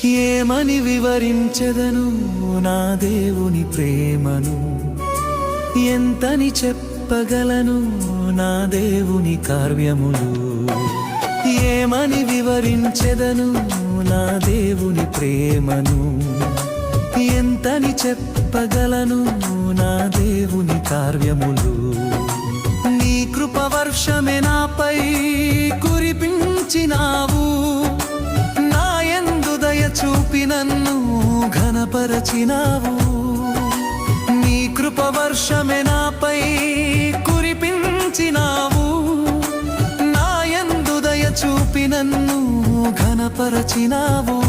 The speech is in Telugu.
ఏమని వివరించెదను నా దేవుని ప్రేమను, ఎంతని చెప్పగలను నా దేవుని కార్యములు. ఏమని వివరించెదను నా దేవుని ప్రేమను, ఎంతని చెప్పగలను నా దేవుని కార్యములు. నీ కృపవర్షమే నాపై కురిపించినావు, నా యందు దయ చూపి నన్ను ఘనపరచినావు. నీ కృపవర్షమే నాపై కురిపించినావు, నా యందు దయ చూపి నన్ను ఘనపరచినావు.